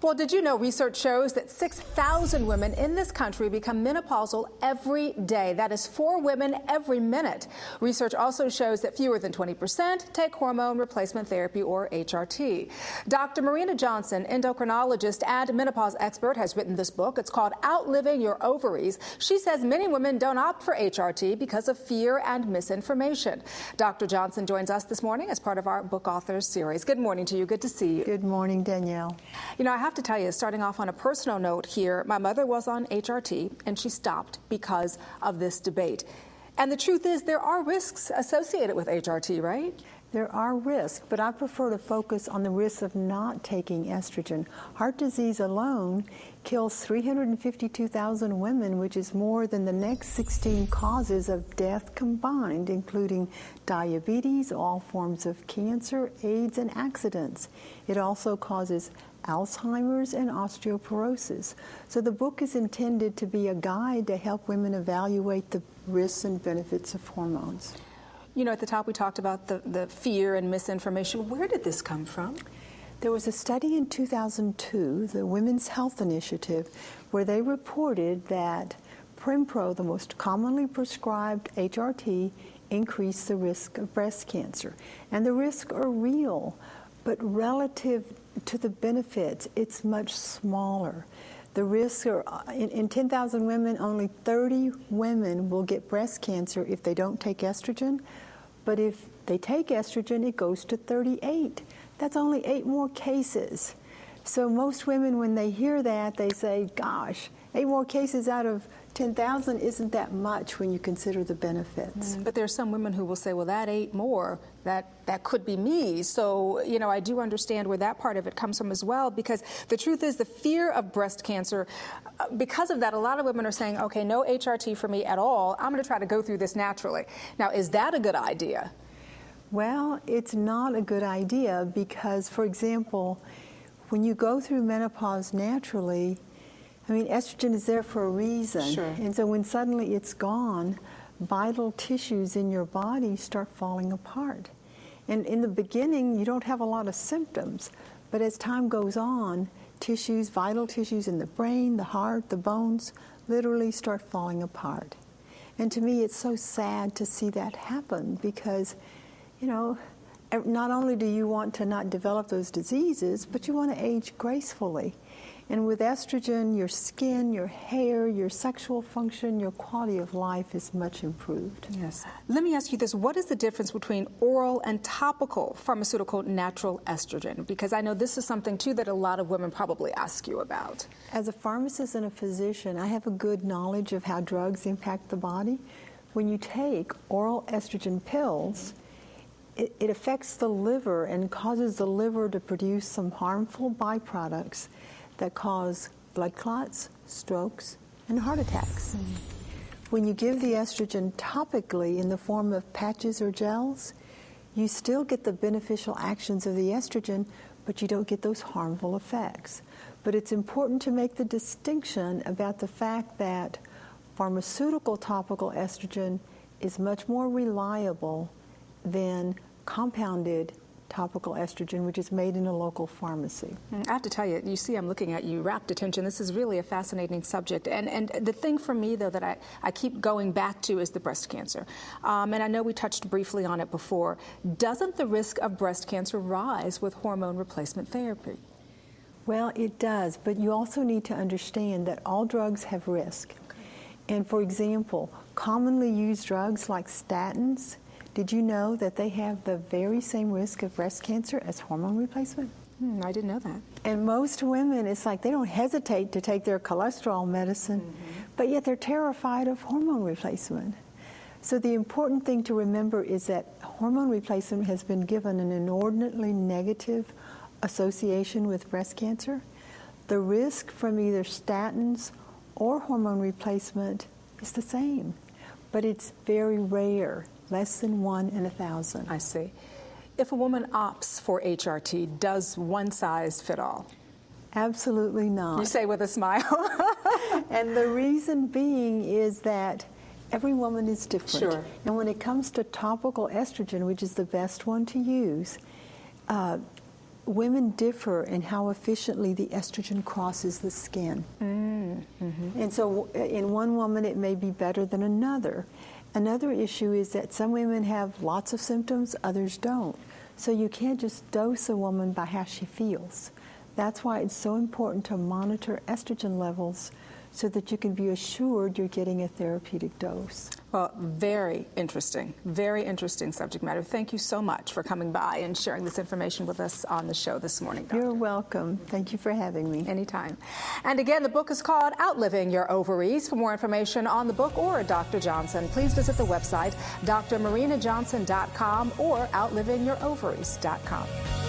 Well, did you know research shows that 6,000 women in this country become menopausal every day? That is 4 women every minute. Research also shows that fewer than 20% take hormone replacement therapy, or HRT. Dr. Marina Johnson, endocrinologist and menopause expert, has written this book. It's called Outliving Your Ovaries. She says many women don't opt for HRT because of fear and misinformation. Dr. Johnson joins us this morning as part of our Book Authors series. Good morning to you. Good to see you. Good morning, Danielle. You know, I have to tell you, starting off on a personal note here, my mother was on HRT and she stopped because of this debate. And the truth is, there are risks associated with HRT, right? There are risks, but I prefer to focus on the risks of not taking estrogen. Heart disease alone kills 352,000 women, which is more than the next 16 causes of death combined, including diabetes, all forms of cancer, AIDS, and accidents. It also causes Alzheimer's and osteoporosis. So the book is intended to be a guide to help women evaluate the risks and benefits of hormones. You know, at the top we talked about the fear and misinformation. Where did this come from? There was a study in 2002, the Women's Health Initiative, where they reported that Prempro, the most commonly prescribed HRT, increased the risk of breast cancer. And the risks are real, but relative to the benefits, it's much smaller. The risks are, in 10,000 women, only 30 women will get breast cancer if they don't take estrogen. But if they take estrogen, it goes to 38. That's only 8 more cases. So most women, when they hear that, they say, gosh, 8 more cases out of 10,000 isn't that much when you consider the benefits. But there are some women who will say, well, that 8 more, that could be me. So, you know, I do understand where that part of it comes from as well, because the truth is the fear of breast cancer, because of that, a lot of women are saying, okay, no HRT for me at all. I'm going to try to go through this naturally. Now, is that a good idea? Well, it's not a good idea because, for example, when you go through menopause naturally, I mean, estrogen is there for a reason. Sure. And so when suddenly it's gone, vital tissues in your body start falling apart. And in the beginning, you don't have a lot of symptoms. But as time goes on, tissues, vital tissues in the brain, the heart, the bones, literally start falling apart. And to me, it's so sad to see that happen because, you know, not only do you want to not develop those diseases, but you want to age gracefully. And with estrogen, your skin, your hair, your sexual function, your quality of life is much improved. Yes. Let me ask you this. What is the difference between oral and topical pharmaceutical natural estrogen? Because I know this is something, too, that a lot of women probably ask you about. As a pharmacist and a physician, I have a good knowledge of how drugs impact the body. When you take oral estrogen pills, it affects the liver and causes the liver to produce some harmful byproducts that cause blood clots, strokes, and heart attacks. When you give the estrogen topically in the form of patches or gels, you still get the beneficial actions of the estrogen, but you don't get those harmful effects. But it's important to make the distinction about the fact that pharmaceutical topical estrogen is much more reliable than compounded topical estrogen, which is made in a local pharmacy. I have to tell you, you see I'm looking at you, rapt attention. This is really a fascinating subject. And the thing for me, though, that I keep going back to is the breast cancer. And I know we touched briefly on it before. Doesn't the risk of breast cancer rise with hormone replacement therapy? Well, it does, but you also need to understand that all drugs have risk. Okay. And for example, commonly used drugs like statins, did you know that they have the very same risk of breast cancer as hormone replacement? I didn't know that. And most women, it's like they don't hesitate to take their cholesterol medicine, but yet they're terrified of hormone replacement. So the important thing to remember is that hormone replacement has been given an inordinately negative association with breast cancer. The risk from either statins or hormone replacement is the same, but it's very rare. Less than 1 in 1,000. I see. If a woman opts for HRT, does one size fit all? Absolutely not. You say with a smile. And the reason being is that every woman is different. Sure. And when it comes to topical estrogen, which is the best one to use, women differ in how efficiently the estrogen crosses the skin. And so in one woman it may be better than another. Another issue is that some women have lots of symptoms, others don't. So you can't just dose a woman by how she feels. That's why it's so important to monitor estrogen levels so that you can be assured you're getting a therapeutic dose. Well, very interesting subject matter. Thank you so much for coming by and sharing this information with us on the show this morning, Doctor. You're welcome. Thank you for having me. Anytime. And again, the book is called Outliving Your Ovaries. For more information on the book or Dr. Johnson, please visit the website drmarinajohnson.com or outlivingyourovaries.com.